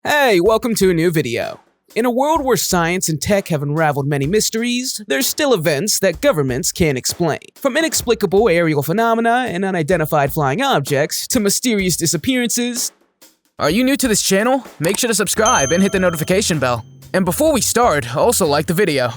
Hey, welcome to a new video. In a world where science and tech have unraveled many mysteries, there's still events that governments can't explain. From inexplicable aerial phenomena and unidentified flying objects to mysterious disappearances. Are you new to this channel? Make sure to subscribe and hit the notification bell. And before we start, also like the video.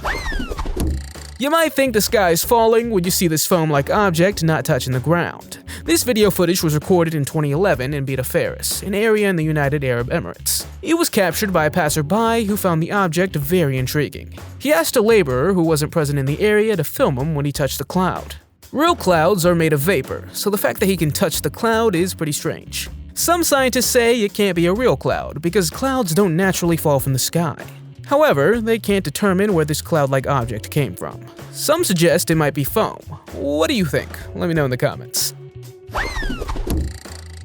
You might think the sky is falling when you see this foam-like object not touching the ground. This video footage was recorded in 2011 in Beta Faris, an area in the United Arab Emirates. It was captured by a passerby who found the object very intriguing. He asked a laborer who wasn't present in the area to film him when he touched the cloud. Real clouds are made of vapor, so the fact that he can touch the cloud is pretty strange. Some scientists say it can't be a real cloud because clouds don't naturally fall from the sky. However, they can't determine where this cloud-like object came from. Some suggest it might be foam. What do you think? Let me know in the comments.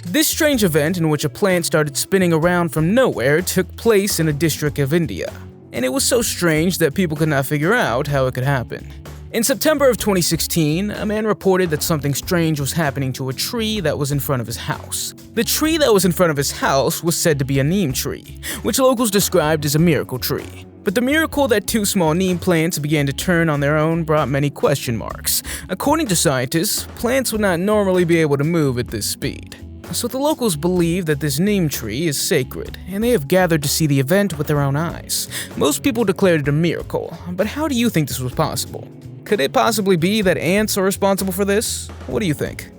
This strange event in which a plant started spinning around from nowhere took place in a district of India, and it was so strange that people could not figure out how it could happen. In September of 2016, a man reported that something strange was happening to a tree that was in front of his house. The tree that was in front of his house was said to be a neem tree, which locals described as a miracle tree. But the miracle that two small neem plants began to turn on their own brought many question marks. According to scientists, plants would not normally be able to move at this speed. So the locals believe that this neem tree is sacred, and they have gathered to see the event with their own eyes. Most people declared it a miracle, but how do you think this was possible? Could it possibly be that ants are responsible for this? What do you think?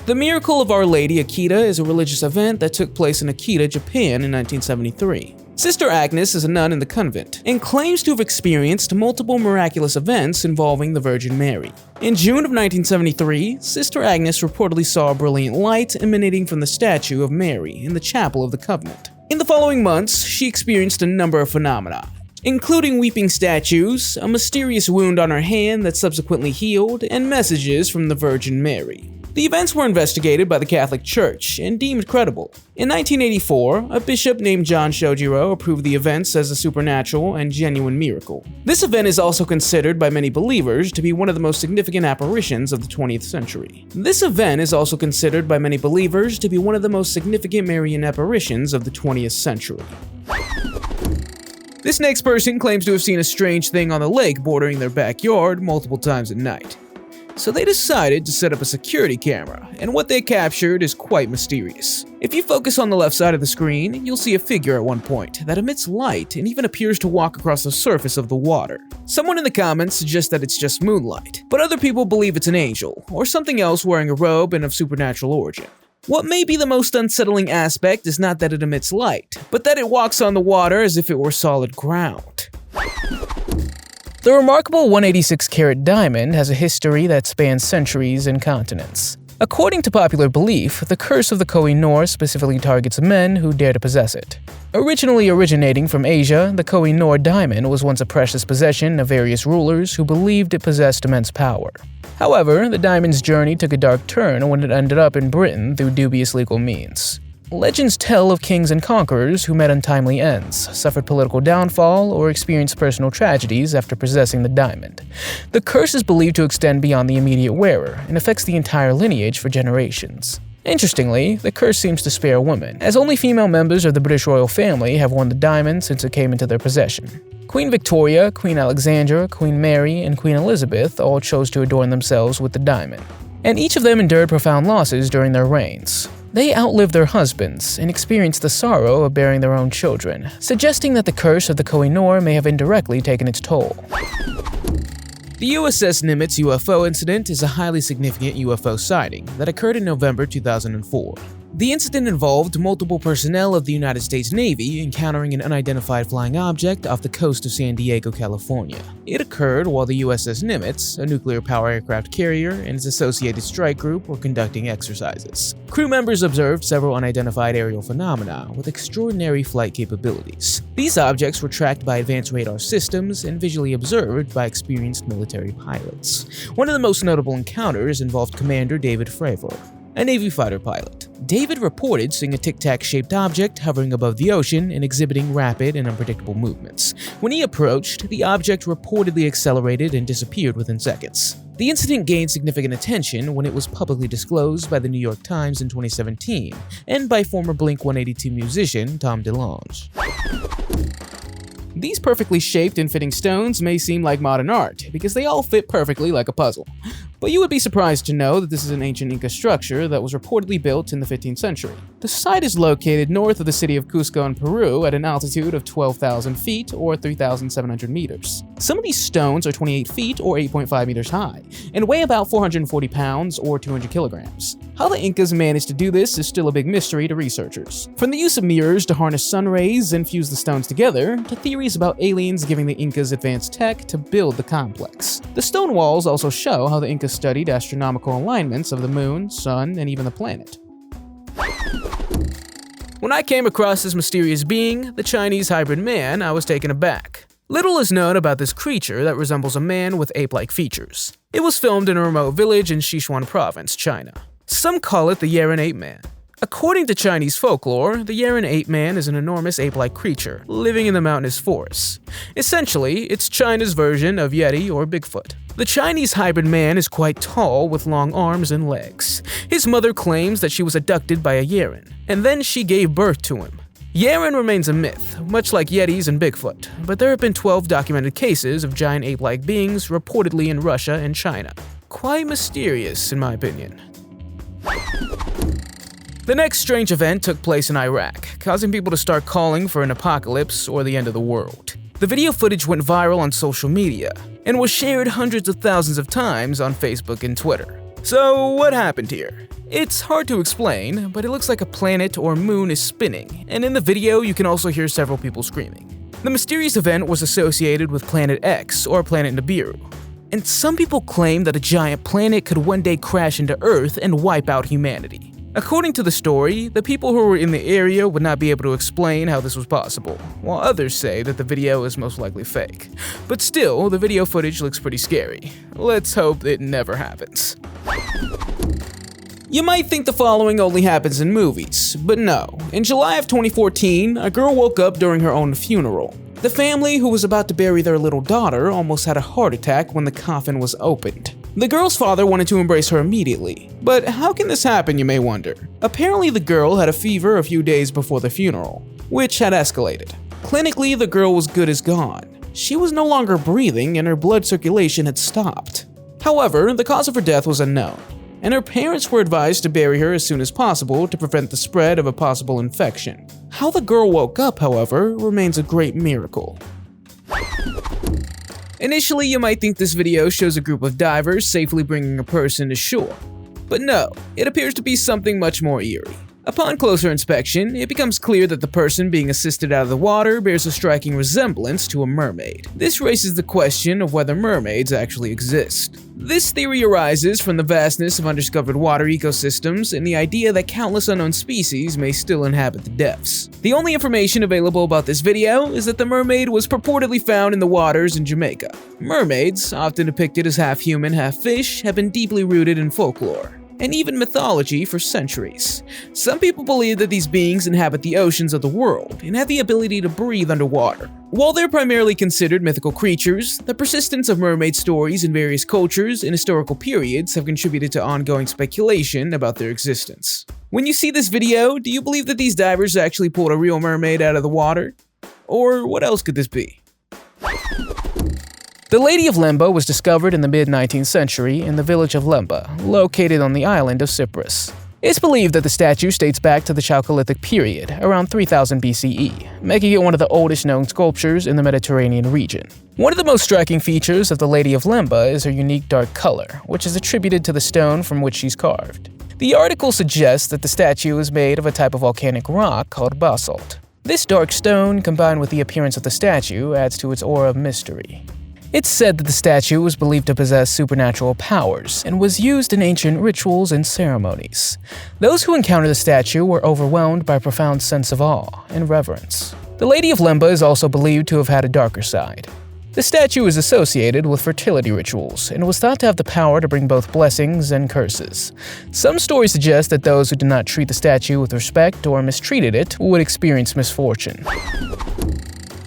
The Miracle of Our Lady Akita is a religious event that took place in Akita, Japan in 1973. Sister Agnes is a nun in the convent and claims to have experienced multiple miraculous events involving the Virgin Mary. In June of 1973, Sister Agnes reportedly saw a brilliant light emanating from the statue of Mary in the chapel of the convent. In the following months, she experienced a number of phenomena, including weeping statues, a mysterious wound on her hand that subsequently healed, and messages from the Virgin Mary. The events were investigated by the Catholic Church and deemed credible. In 1984, a bishop named John Shojiro approved the events as a supernatural and genuine miracle. This event is also considered by many believers to be one of the most significant apparitions of the 20th century. This event is also considered by many believers to be one of the most significant Marian apparitions of the 20th century. This next person claims to have seen a strange thing on the lake bordering their backyard multiple times at night. So they decided to set up a security camera, and what they captured is quite mysterious. If you focus on the left side of the screen, you'll see a figure at one point that emits light and even appears to walk across the surface of the water. Someone in the comments suggests that it's just moonlight, but other people believe it's an angel, or something else wearing a robe and of supernatural origin. What may be the most unsettling aspect is not that it emits light, but that it walks on the water as if it were solid ground. The remarkable 186-carat diamond has a history that spans centuries and continents. According to popular belief, the curse of the Koh-i-Noor specifically targets men who dare to possess it. Originally originating from Asia, the Koh-i-Noor diamond was once a precious possession of various rulers who believed it possessed immense power. However, the diamond's journey took a dark turn when it ended up in Britain through dubious legal means. Legends tell of kings and conquerors who met untimely ends, suffered political downfall, or experienced personal tragedies after possessing the diamond. The curse is believed to extend beyond the immediate wearer and affects the entire lineage for generations. Interestingly, the curse seems to spare women, as only female members of the British royal family have worn the diamond since it came into their possession. Queen Victoria, Queen Alexandra, Queen Mary, and Queen Elizabeth all chose to adorn themselves with the diamond, and each of them endured profound losses during their reigns. They outlived their husbands and experienced the sorrow of bearing their own children, suggesting that the curse of the Koh-i-Noor may have indirectly taken its toll. The USS Nimitz UFO incident is a highly significant UFO sighting that occurred in November 2004. The incident involved multiple personnel of the United States Navy encountering an unidentified flying object off the coast of San Diego, California. It occurred while the USS Nimitz, a nuclear-powered aircraft carrier, and its associated strike group were conducting exercises. Crew members observed several unidentified aerial phenomena with extraordinary flight capabilities. These objects were tracked by advanced radar systems and visually observed by experienced military pilots. One of the most notable encounters involved Commander David Fravor, a Navy fighter pilot. David reported seeing a tic-tac-shaped object hovering above the ocean and exhibiting rapid and unpredictable movements. When he approached, the object reportedly accelerated and disappeared within seconds. The incident gained significant attention when it was publicly disclosed by the New York Times in 2017 and by former Blink-182 musician Tom DeLonge. These perfectly shaped and fitting stones may seem like modern art because they all fit perfectly like a puzzle. But you would be surprised to know that this is an ancient Inca structure that was reportedly built in the 15th century. The site is located north of the city of Cusco in Peru at an altitude of 12,000 feet or 3,700 meters. Some of these stones are 28 feet or 8.5 meters high and weigh about 440 pounds or 200 kilograms. How the Incas managed to do this is still a big mystery to researchers. From the use of mirrors to harness sun rays and fuse the stones together, to theories about aliens giving the Incas advanced tech to build the complex. The stone walls also show how the Incas studied astronomical alignments of the moon, sun, and even the planet. When I came across this mysterious being, the Chinese hybrid man, I was taken aback. Little is known about this creature that resembles a man with ape-like features. It was filmed in a remote village in Sichuan province, China. Some call it the Yeren ape man. According to Chinese folklore, the Yeren ape man is an enormous ape-like creature living in the mountainous forests. Essentially, it's China's version of Yeti or Bigfoot. The Chinese hybrid man is quite tall with long arms and legs. His mother claims that she was abducted by a Yeren, and then she gave birth to him. Yeren remains a myth, much like Yetis and Bigfoot, but there have been 12 documented cases of giant ape-like beings reportedly in Russia and China. Quite mysterious, in my opinion. The next strange event took place in Iraq, causing people to start calling for an apocalypse or the end of the world. The video footage went viral on social media and was shared hundreds of thousands of times on Facebook and Twitter. So what happened here? It's hard to explain, but it looks like a planet or moon is spinning, and in the video you can also hear several people screaming. The mysterious event was associated with Planet X or Planet Nibiru, and some people claim that a giant planet could one day crash into Earth and wipe out humanity. According to the story, the people who were in the area would not be able to explain how this was possible, while others say that the video is most likely fake. But still, the video footage looks pretty scary. Let's hope it never happens. You might think the following only happens in movies, but no. In July of 2014, a girl woke up during her own funeral. The family who was about to bury their little daughter almost had a heart attack when the coffin was opened. The girl's father wanted to embrace her immediately. But how can this happen, you may wonder? Apparently the girl had a fever a few days before the funeral, which had escalated. Clinically, the girl was good as gone. She was no longer breathing and her blood circulation had stopped. However, the cause of her death was unknown, and her parents were advised to bury her as soon as possible to prevent the spread of a possible infection. How the girl woke up, however, remains a great miracle. Initially, you might think this video shows a group of divers safely bringing a person to shore. But no, it appears to be something much more eerie. Upon closer inspection, it becomes clear that the person being assisted out of the water bears a striking resemblance to a mermaid. This raises the question of whether mermaids actually exist. This theory arises from the vastness of undiscovered water ecosystems and the idea that countless unknown species may still inhabit the depths. The only information available about this video is that the mermaid was purportedly found in the waters in Jamaica. Mermaids, often depicted as half human, half fish, have been deeply rooted in folklore and even mythology for centuries. Some people believe that these beings inhabit the oceans of the world and have the ability to breathe underwater. While they're primarily considered mythical creatures, the persistence of mermaid stories in various cultures and historical periods have contributed to ongoing speculation about their existence. When you see this video, do you believe that these divers actually pulled a real mermaid out of the water? Or what else could this be? The Lady of Lemba was discovered in the mid-19th century in the village of Lemba, located on the island of Cyprus. It's believed that the statue dates back to the Chalcolithic period, around 3000 BCE, making it one of the oldest known sculptures in the Mediterranean region. One of the most striking features of the Lady of Lemba is her unique dark color, which is attributed to the stone from which she's carved. The article suggests that the statue is made of a type of volcanic rock called basalt. This dark stone, combined with the appearance of the statue, adds to its aura of mystery. It's said that the statue was believed to possess supernatural powers and was used in ancient rituals and ceremonies. Those who encountered the statue were overwhelmed by a profound sense of awe and reverence. The Lady of Lemba is also believed to have had a darker side. The statue is associated with fertility rituals and was thought to have the power to bring both blessings and curses. Some stories suggest that those who did not treat the statue with respect or mistreated it would experience misfortune.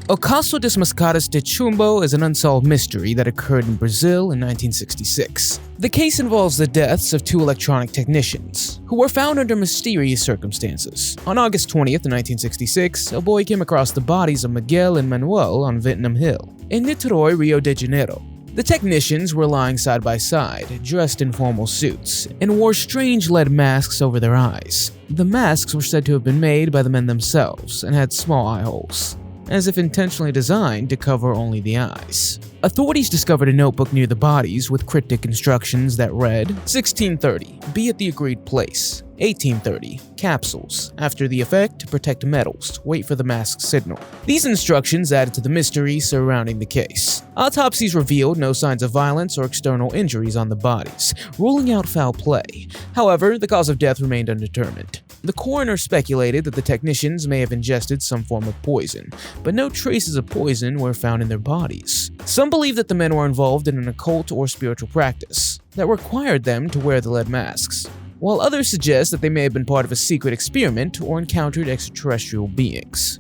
O Caso das Mascaras de Chumbo is an unsolved mystery that occurred in Brazil in 1966. The case involves the deaths of two electronic technicians, who were found under mysterious circumstances. On August 20th, 1966, a boy came across the bodies of Miguel and Manuel on Vietnam Hill, in Niterói, Rio de Janeiro. The technicians were lying side by side, dressed in formal suits, and wore strange lead masks over their eyes. The masks were said to have been made by the men themselves and had small eye holes, as if intentionally designed to cover only the eyes. Authorities discovered a notebook near the bodies with cryptic instructions that read, 1630, be at the agreed place. 1830, capsules. After the effect, to protect metals, wait for the masked signal. These instructions added to the mystery surrounding the case. Autopsies revealed no signs of violence or external injuries on the bodies, ruling out foul play. However, the cause of death remained undetermined. The coroner speculated that the technicians may have ingested some form of poison, but no traces of poison were found in their bodies. Some believe that the men were involved in an occult or spiritual practice that required them to wear the lead masks, while others suggest that they may have been part of a secret experiment or encountered extraterrestrial beings.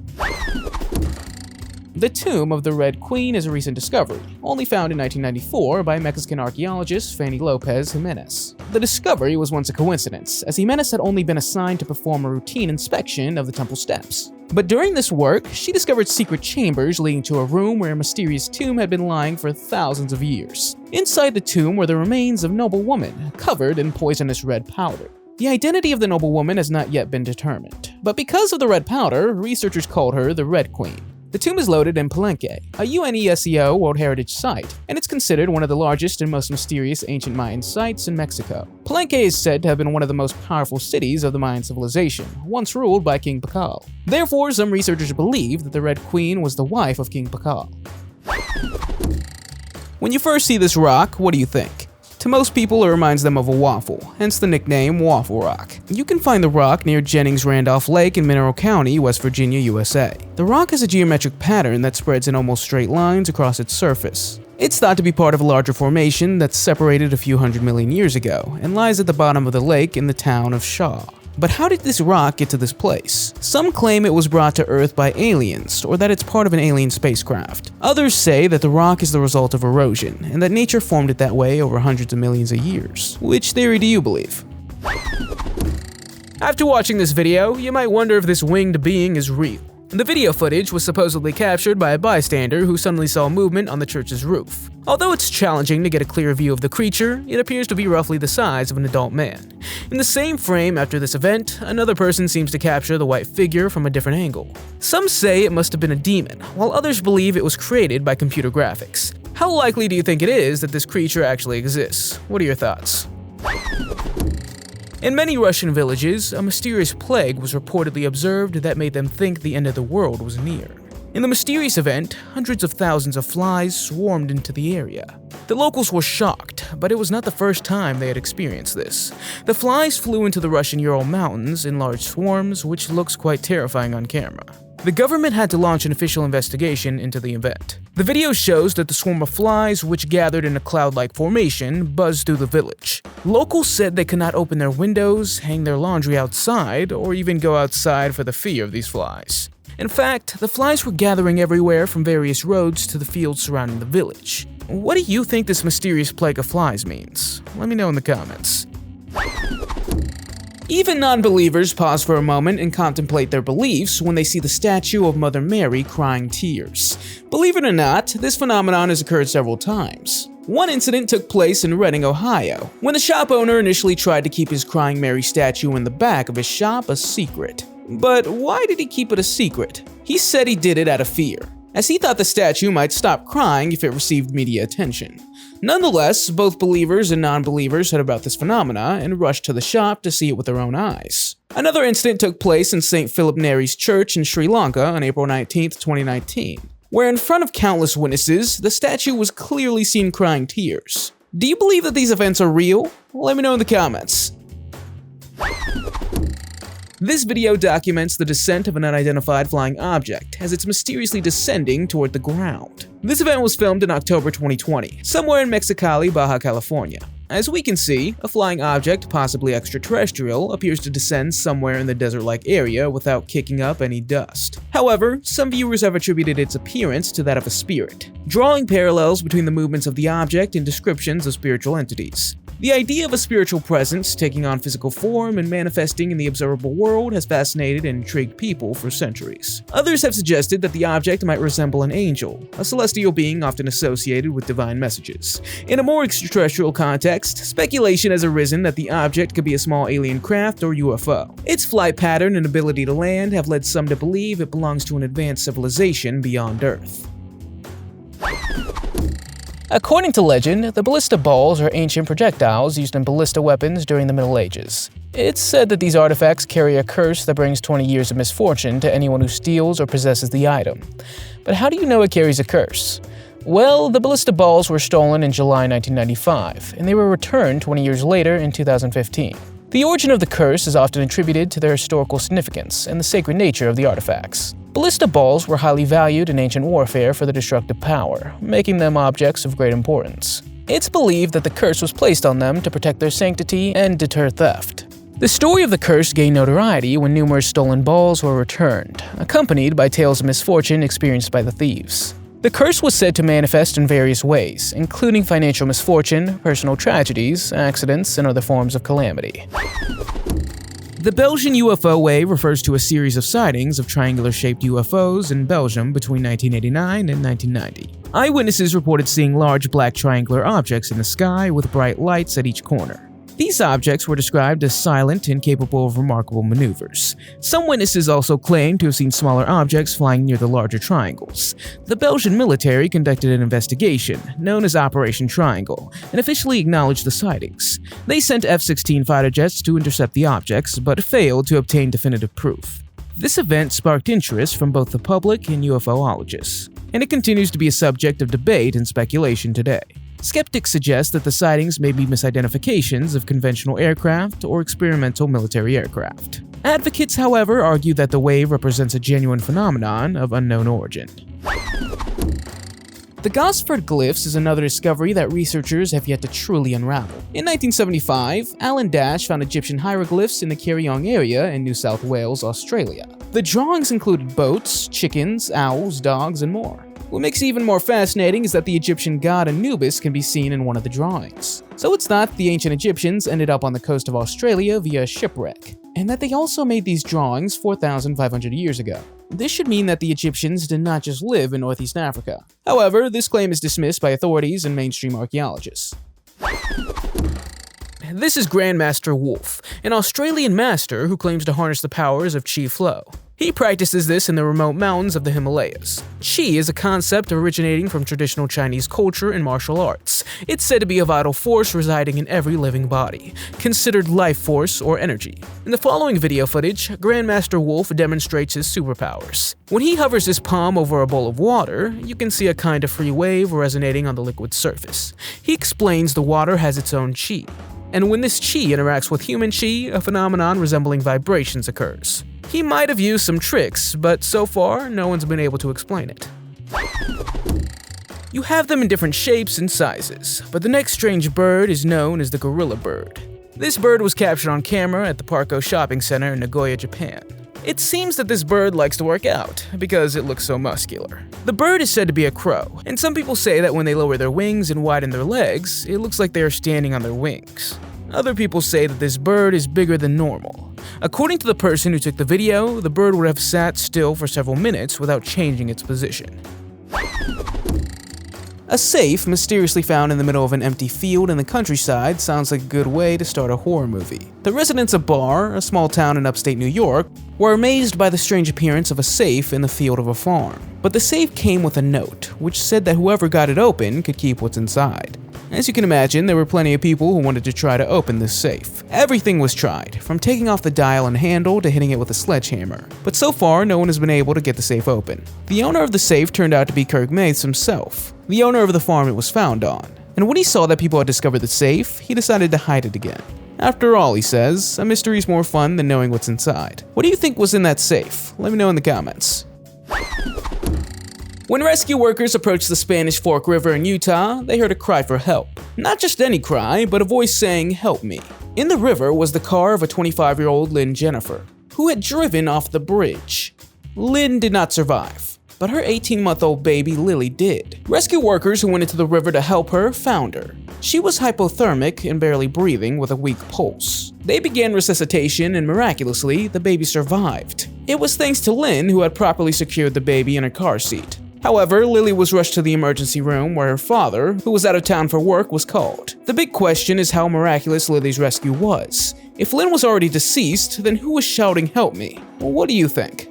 The tomb of the Red Queen is a recent discovery, only found in 1994 by Mexican archaeologist Fanny Lopez Jimenez. The discovery was once a coincidence, as Jimenez had only been assigned to perform a routine inspection of the temple steps. But during this work, she discovered secret chambers leading to a room where a mysterious tomb had been lying for thousands of years. Inside the tomb were the remains of a noble woman, covered in poisonous red powder. The identity of the noble woman has not yet been determined, but because of the red powder, researchers called her the Red Queen. The tomb is located in Palenque, a UNESCO World Heritage Site, and it's considered one of the largest and most mysterious ancient Mayan sites in Mexico. Palenque is said to have been one of the most powerful cities of the Mayan civilization, once ruled by King Pakal. Therefore, some researchers believe that the Red Queen was the wife of King Pakal. When you first see this rock, what do you think? To most people, it reminds them of a waffle, hence the nickname Waffle Rock. You can find the rock near Jennings-Randolph Lake in Mineral County, West Virginia, USA. The rock has a geometric pattern that spreads in almost straight lines across its surface. It's thought to be part of a larger formation that's separated a few 100 million years ago and lies at the bottom of the lake in the town of Shaw. But how did this rock get to this place? Some claim it was brought to Earth by aliens, or that it's part of an alien spacecraft. Others say that the rock is the result of erosion, and that nature formed it that way over hundreds of millions of years. Which theory do you believe? After watching this video, you might wonder if this winged being is real. The video footage was supposedly captured by a bystander who suddenly saw movement on the church's roof. Although it's challenging to get a clear view of the creature, it appears to be roughly the size of an adult man. In the same frame after this event, another person seems to capture the white figure from a different angle. Some say it must have been a demon, while others believe it was created by computer graphics. How likely do you think it is that this creature actually exists? What are your thoughts? In many Russian villages, a mysterious plague was reportedly observed that made them think the end of the world was near. In the mysterious event, hundreds of thousands of flies swarmed into the area. The locals were shocked, but it was not the first time they had experienced this. The flies flew into the Russian Ural Mountains in large swarms, which looks quite terrifying on camera. The government had to launch an official investigation into the event. The video shows that the swarm of flies, which gathered in a cloud-like formation, buzzed through the village. Locals said they could not open their windows, hang their laundry outside, or even go outside for the fear of these flies. In fact, the flies were gathering everywhere from various roads to the fields surrounding the village. What do you think this mysterious plague of flies means? Let me know in the comments. Even non-believers pause for a moment and contemplate their beliefs when they see the statue of Mother Mary crying tears. Believe it or not, this phenomenon has occurred several times. One incident took place in Reading, Ohio, when the shop owner initially tried to keep his crying Mary statue in the back of his shop a secret. But why did he keep it a secret? He said he did it out of fear, as he thought the statue might stop crying if it received media attention. Nonetheless, both believers and non-believers heard about this phenomena and rushed to the shop to see it with their own eyes. Another incident took place in St. Philip Neri's Church in Sri Lanka on April 19, 2019, where in front of countless witnesses, the statue was clearly seen crying tears. Do you believe that these events are real? Let me know in the comments. This video documents the descent of an unidentified flying object as it's mysteriously descending toward the ground. This event was filmed in October 2020, somewhere in Mexicali, Baja California. As we can see, a flying object, possibly extraterrestrial, appears to descend somewhere in the desert-like area without kicking up any dust. However, some viewers have attributed its appearance to that of a spirit, drawing parallels between the movements of the object and descriptions of spiritual entities. The idea of a spiritual presence taking on physical form and manifesting in the observable world has fascinated and intrigued people for centuries. Others have suggested that the object might resemble an angel, a celestial being often associated with divine messages. In a more extraterrestrial context, speculation has arisen that the object could be a small alien craft or UFO. Its flight pattern and ability to land have led some to believe it belongs to an advanced civilization beyond Earth. According to legend, the ballista balls are ancient projectiles used in ballista weapons during the Middle Ages. It's said that these artifacts carry a curse that brings 20 years of misfortune to anyone who steals or possesses the item. But how do you know it carries a curse? Well, the ballista balls were stolen in July 1995, and they were returned 20 years later in 2015. The origin of the curse is often attributed to their historical significance and the sacred nature of the artifacts. Ballista balls were highly valued in ancient warfare for their destructive power, making them objects of great importance. It's believed that the curse was placed on them to protect their sanctity and deter theft. The story of the curse gained notoriety when numerous stolen balls were returned, accompanied by tales of misfortune experienced by the thieves. The curse was said to manifest in various ways, including financial misfortune, personal tragedies, accidents, and other forms of calamity. The Belgian UFO wave refers to a series of sightings of triangular-shaped UFOs in Belgium between 1989 and 1990. Eyewitnesses reported seeing large black triangular objects in the sky with bright lights at each corner. These objects were described as silent and capable of remarkable maneuvers. Some witnesses also claimed to have seen smaller objects flying near the larger triangles. The Belgian military conducted an investigation, known as Operation Triangle, and officially acknowledged the sightings. They sent F-16 fighter jets to intercept the objects, but failed to obtain definitive proof. This event sparked interest from both the public and UFOologists, and it continues to be a subject of debate and speculation today. Skeptics suggest that the sightings may be misidentifications of conventional aircraft or experimental military aircraft. Advocates, however, argue that the wave represents a genuine phenomenon of unknown origin. The Gosford glyphs is another discovery that researchers have yet to truly unravel. In 1975, Alan Dash found Egyptian hieroglyphs in the Kariong area in New South Wales, Australia. The drawings included boats, chickens, owls, dogs, and more. What makes it even more fascinating is that the Egyptian god Anubis can be seen in one of the drawings. So it's not the ancient Egyptians ended up on the coast of Australia via shipwreck, and that they also made these drawings 4,500 years ago. This should mean that the Egyptians did not just live in Northeast Africa. However, this claim is dismissed by authorities and mainstream archaeologists. This is Grandmaster Wolf, an Australian master who claims to harness the powers of Chi Flow. He practices this in the remote mountains of the Himalayas. Qi is a concept originating from traditional Chinese culture and martial arts. It's said to be a vital force residing in every living body, considered life force or energy. In the following video footage, Grandmaster Wolf demonstrates his superpowers. When he hovers his palm over a bowl of water, you can see a kind of free wave resonating on the liquid surface. He explains the water has its own qi, and when this qi interacts with human qi, a phenomenon resembling vibrations occurs. He might have used some tricks, but so far, no one's been able to explain it. You have them in different shapes and sizes, but the next strange bird is known as the gorilla bird. This bird was captured on camera at the Parco shopping center in Nagoya, Japan. It seems that this bird likes to work out, because it looks so muscular. The bird is said to be a crow, and some people say that when they lower their wings and widen their legs, it looks like they are standing on their wings. Other people say that this bird is bigger than normal. According to the person who took the video, the bird would have sat still for several minutes without changing its position. A safe mysteriously found in the middle of an empty field in the countryside sounds like a good way to start a horror movie. The residents of Barr, a small town in upstate New York, were amazed by the strange appearance of a safe in the field of a farm. But the safe came with a note, which said that whoever got it open could keep what's inside. As you can imagine, there were plenty of people who wanted to try to open this safe. Everything was tried, from taking off the dial and handle to hitting it with a sledgehammer. But so far, no one has been able to get the safe open. The owner of the safe turned out to be Kirk Mace himself, the owner of the farm it was found on. And when he saw that people had discovered the safe, he decided to hide it again. After all, he says, a mystery's more fun than knowing what's inside. What do you think was in that safe? Let me know in the comments. When rescue workers approached the Spanish Fork River in Utah, they heard a cry for help. Not just any cry, but a voice saying, "Help me." In the river was the car of a 25-year-old Lynn Jennifer, who had driven off the bridge. Lynn did not survive, but her 18-month-old baby Lily did. Rescue workers who went into the river to help her found her. She was hypothermic and barely breathing with a weak pulse. They began resuscitation and miraculously, the baby survived. It was thanks to Lynn, who had properly secured the baby in her car seat. However, Lily was rushed to the emergency room where her father, who was out of town for work, was called. The big question is how miraculous Lily's rescue was. If Lynn was already deceased, then who was shouting, "Help me"? Well, what do you think?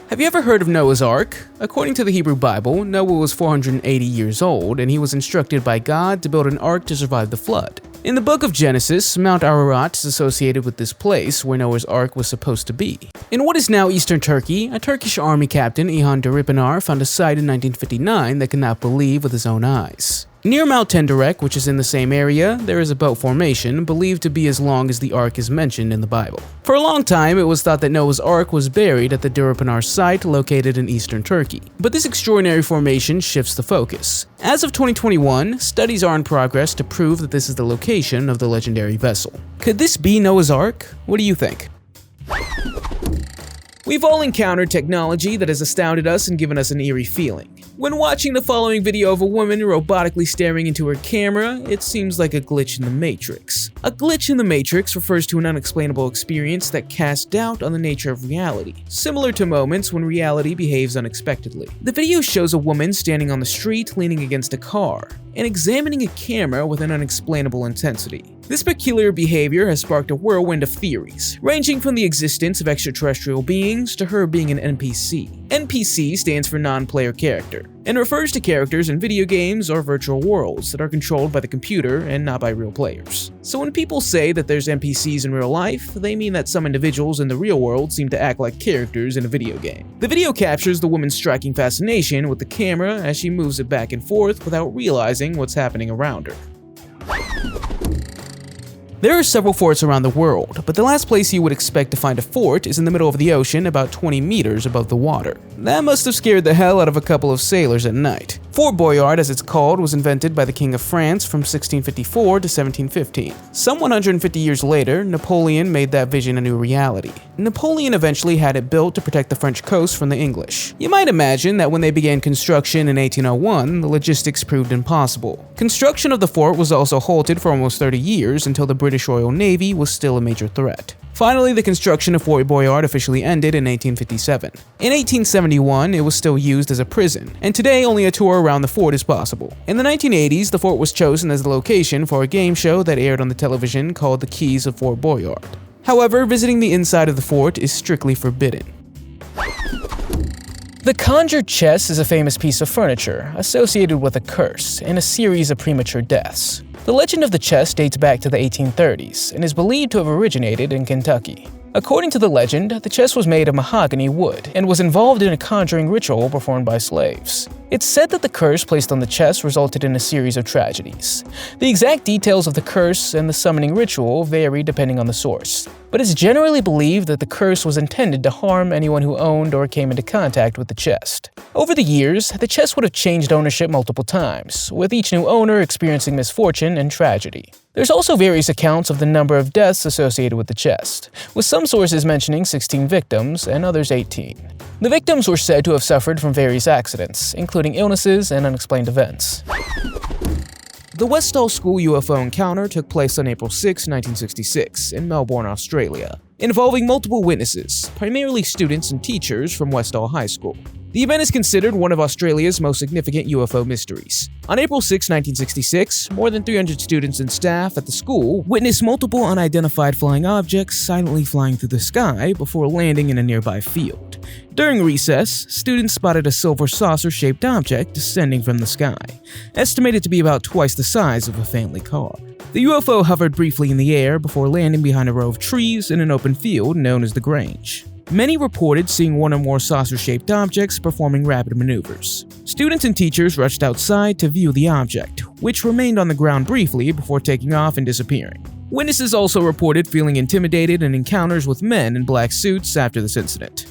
Have you ever heard of Noah's Ark? According to the Hebrew Bible, Noah was 480 years old, and he was instructed by God to build an ark to survive the flood. In the book of Genesis, Mount Ararat is associated with this place where Noah's Ark was supposed to be. In what is now eastern Turkey, a Turkish army captain, İlhan Dürüpınar, found a site in 1959 that could not believe with his own eyes. Near Mount Tenderek, which is in the same area, there is a boat formation believed to be as long as the Ark is mentioned in the Bible. For a long time, it was thought that Noah's Ark was buried at the Dürüpınar site located in eastern Turkey. But this extraordinary formation shifts the focus. As of 2021, studies are in progress to prove that this is the location of the legendary vessel. Could this be Noah's Ark? What do you think? We've all encountered technology that has astounded us and given us an eerie feeling. When watching the following video of a woman robotically staring into her camera, it seems like a glitch in the Matrix. A glitch in the Matrix refers to an unexplainable experience that casts doubt on the nature of reality, similar to moments when reality behaves unexpectedly. The video shows a woman standing on the street leaning against a car and examining a camera with an unexplainable intensity. This peculiar behavior has sparked a whirlwind of theories, ranging from the existence of extraterrestrial beings to her being an NPC. NPC stands for non-player character, and refers to characters in video games or virtual worlds that are controlled by the computer and not by real players. So when people say that there's NPCs in real life, they mean that some individuals in the real world seem to act like characters in a video game. The video captures the woman's striking fascination with the camera as she moves it back and forth without realizing what's happening around her. There are several forts around the world, but the last place you would expect to find a fort is in the middle of the ocean about 20 meters above the water. That must have scared the hell out of a couple of sailors at night. Fort Boyard, as it's called, was invented by the King of France from 1654 to 1715. Some 150 years later, Napoleon made that vision a new reality. Napoleon eventually had it built to protect the French coast from the English. You might imagine that when they began construction in 1801, the logistics proved impossible. Construction of the fort was also halted for almost 30 years until the British Royal Navy was still a major threat. Finally, the construction of Fort Boyard officially ended in 1857. In 1871, it was still used as a prison, and today only a tour around the fort is possible. In the 1980s, the fort was chosen as the location for a game show that aired on the television called The Keys of Fort Boyard. However, visiting the inside of the fort is strictly forbidden. The conjured chest is a famous piece of furniture associated with a curse and a series of premature deaths. The legend of the chest dates back to the 1830s and is believed to have originated in Kentucky. According to the legend, the chest was made of mahogany wood and was involved in a conjuring ritual performed by slaves. It's said that the curse placed on the chest resulted in a series of tragedies. The exact details of the curse and the summoning ritual vary depending on the source, but it's generally believed that the curse was intended to harm anyone who owned or came into contact with the chest. Over the years, the chest would have changed ownership multiple times, with each new owner experiencing misfortune and tragedy. There's also various accounts of the number of deaths associated with the chest, with some sources mentioning 16 victims and others 18. The victims were said to have suffered from various accidents, including illnesses and unexplained events. The Westall school UFO encounter took place on April 6, 1966, in Melbourne, Australia, involving multiple witnesses, primarily students and teachers from Westall High School. The event is considered one of Australia's most significant UFO mysteries. On April 6, 1966, more than 300 students and staff at the school witnessed multiple unidentified flying objects silently flying through the sky before landing in a nearby field. During recess, students spotted a silver saucer-shaped object descending from the sky, estimated to be about twice the size of a family car. The UFO hovered briefly in the air before landing behind a row of trees in an open field known as the Grange. Many reported seeing one or more saucer-shaped objects performing rapid maneuvers. Students and teachers rushed outside to view the object, which remained on the ground briefly before taking off and disappearing. Witnesses also reported feeling intimidated in encounters with men in black suits after this incident.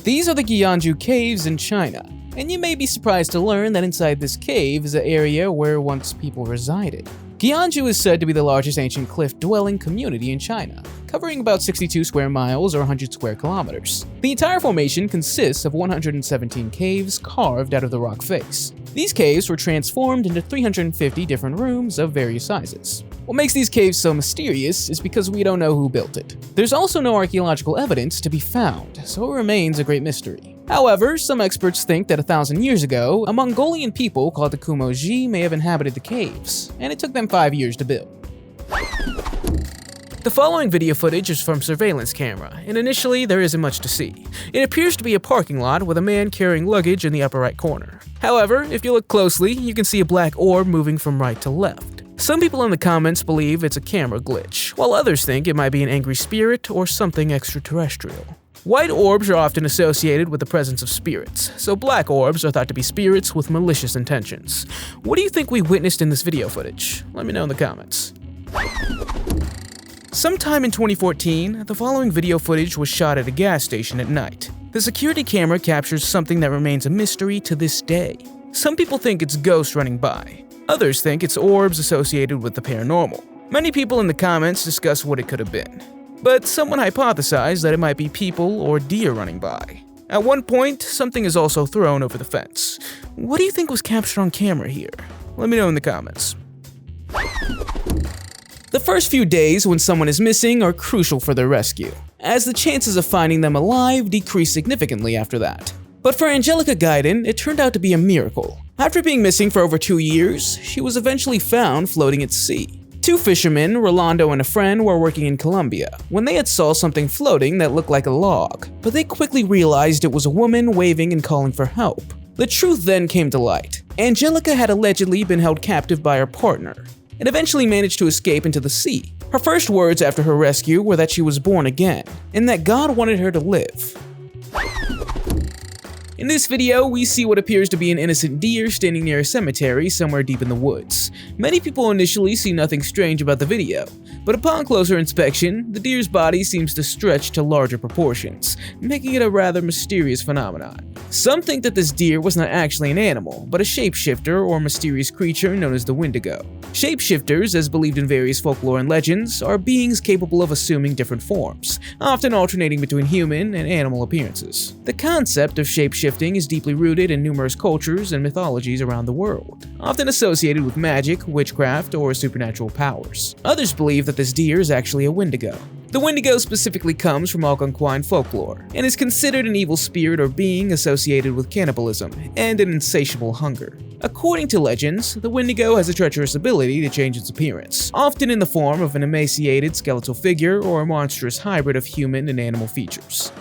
These are the Ganyu caves in China. and you may be surprised to learn that inside this cave is an area where once people resided. Ganyu is said to be the largest ancient cliff-dwelling community in China, covering about 62 square miles or 100 square kilometers. The entire formation consists of 117 caves carved out of the rock face. These caves were transformed into 350 different rooms of various sizes. What makes these caves so mysterious is because we don't know who built it. There's also no archaeological evidence to be found, so it remains a great mystery. However, some experts think that 1,000 years ago, a Mongolian people called the Kumoji may have inhabited the caves, and it took them 5 years to build. The following video footage is from surveillance camera, and initially there isn't much to see. It appears to be a parking lot with a man carrying luggage in the upper right corner. However, if you look closely, you can see a black orb moving from right to left. Some people in the comments believe it's a camera glitch, while others think it might be an angry spirit or something extraterrestrial. White orbs are often associated with the presence of spirits, so black orbs are thought to be spirits with malicious intentions. What do you think we witnessed in this video footage? Let me know in the comments. Sometime in 2014, the following video footage was shot at a gas station at night. The security camera captures something that remains a mystery to this day. Some people think it's ghosts running by. Others think it's orbs associated with the paranormal. Many people in the comments discuss what it could have been. But someone hypothesized that it might be people or deer running by. At one point, something is also thrown over the fence. What do you think was captured on camera here? Let me know in the comments. The first few days when someone is missing are crucial for their rescue, as the chances of finding them alive decrease significantly after that. But for Angelica Gaiden, it turned out to be a miracle. After being missing for over 2 years, she was eventually found floating at sea. Two fishermen, Rolando and a friend, were working in Colombia when they had saw something floating that looked like a log, but they quickly realized it was a woman waving and calling for help. The truth then came to light. Angelica had allegedly been held captive by her partner, and eventually managed to escape into the sea. Her first words after her rescue were that she was born again, and that God wanted her to live. In this video, we see what appears to be an innocent deer standing near a cemetery somewhere deep in the woods. Many people initially see nothing strange about the video, but upon closer inspection, the deer's body seems to stretch to larger proportions, making it a rather mysterious phenomenon. Some think that this deer was not actually an animal, but a shapeshifter or mysterious creature known as the Wendigo. Shapeshifters, as believed in various folklore and legends, are beings capable of assuming different forms, often alternating between human and animal appearances. The concept of shapeshifting is deeply rooted in numerous cultures and mythologies around the world, often associated with magic, witchcraft, or supernatural powers. Others believe that this deer is actually a Wendigo. The Wendigo specifically comes from Algonquin folklore, and is considered an evil spirit or being associated with cannibalism and an insatiable hunger. According to legends, the Wendigo has a treacherous ability to change its appearance, often in the form of an emaciated skeletal figure or a monstrous hybrid of human and animal features.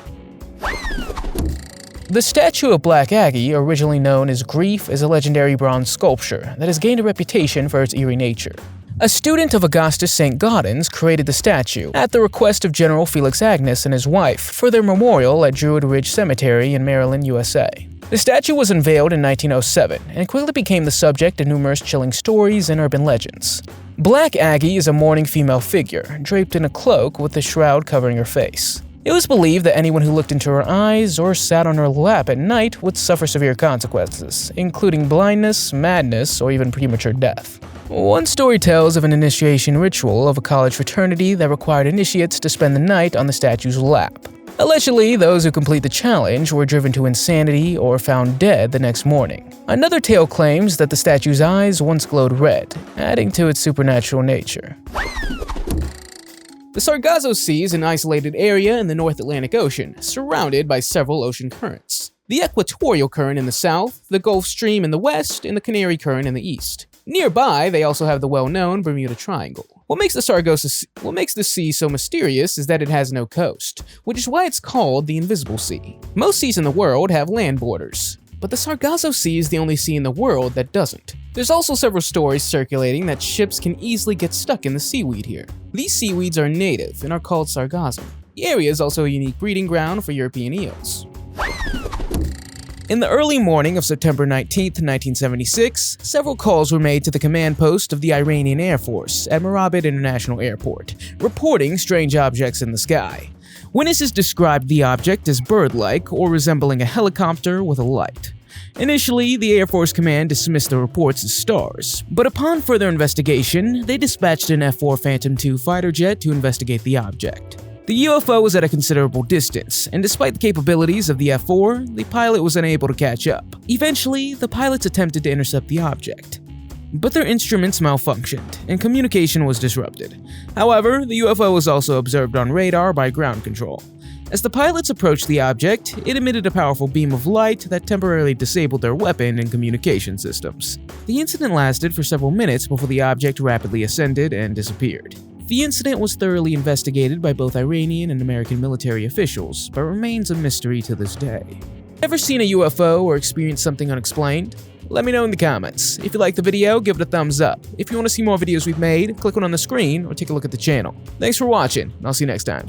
The statue of Black Aggie, originally known as Grief, is a legendary bronze sculpture that has gained a reputation for its eerie nature. A student of Augustus St. Gaudens created the statue at the request of General Felix Agnes and his wife for their memorial at Druid Ridge Cemetery in Maryland, USA. The statue was unveiled in 1907 and quickly became the subject of numerous chilling stories and urban legends. Black Aggie is a mourning female figure, draped in a cloak with a shroud covering her face. It was believed that anyone who looked into her eyes or sat on her lap at night would suffer severe consequences, including blindness, madness, or even premature death. One story tells of an initiation ritual of a college fraternity that required initiates to spend the night on the statue's lap. Allegedly, those who complete the challenge were driven to insanity or found dead the next morning. Another tale claims that the statue's eyes once glowed red, adding to its supernatural nature. The Sargasso Sea is an isolated area in the North Atlantic Ocean, surrounded by several ocean currents. The Equatorial Current in the south, the Gulf Stream in the west, and the Canary Current in the east. Nearby, they also have the well-known Bermuda Triangle. What makes the sea so mysterious is that it has no coast, which is why it's called the Invisible Sea. Most seas in the world have land borders, but the Sargasso Sea is the only sea in the world that doesn't. There's also several stories circulating that ships can easily get stuck in the seaweed here. These seaweeds are native and are called sargassum. The area is also a unique breeding ground for European eels. In the early morning of September 19, 1976, several calls were made to the command post of the Iranian Air Force at Mirabat International Airport, reporting strange objects in the sky. Witnesses described the object as bird-like or resembling a helicopter with a light. Initially, the Air Force Command dismissed the reports as stars, but upon further investigation, they dispatched an F-4 Phantom II fighter jet to investigate the object. The UFO was at a considerable distance, and despite the capabilities of the F-4, the pilot was unable to catch up. Eventually, the pilots attempted to intercept the object, but their instruments malfunctioned, and communication was disrupted. However, the UFO was also observed on radar by ground control. As the pilots approached the object, it emitted a powerful beam of light that temporarily disabled their weapon and communication systems. The incident lasted for several minutes before the object rapidly ascended and disappeared. The incident was thoroughly investigated by both Iranian and American military officials, but remains a mystery to this day. Ever seen a UFO or experienced something unexplained? Let me know in the comments. If you liked the video, give it a thumbs up. If you want to see more videos we've made, click one on the screen or take a look at the channel. Thanks for watching, and I'll see you next time.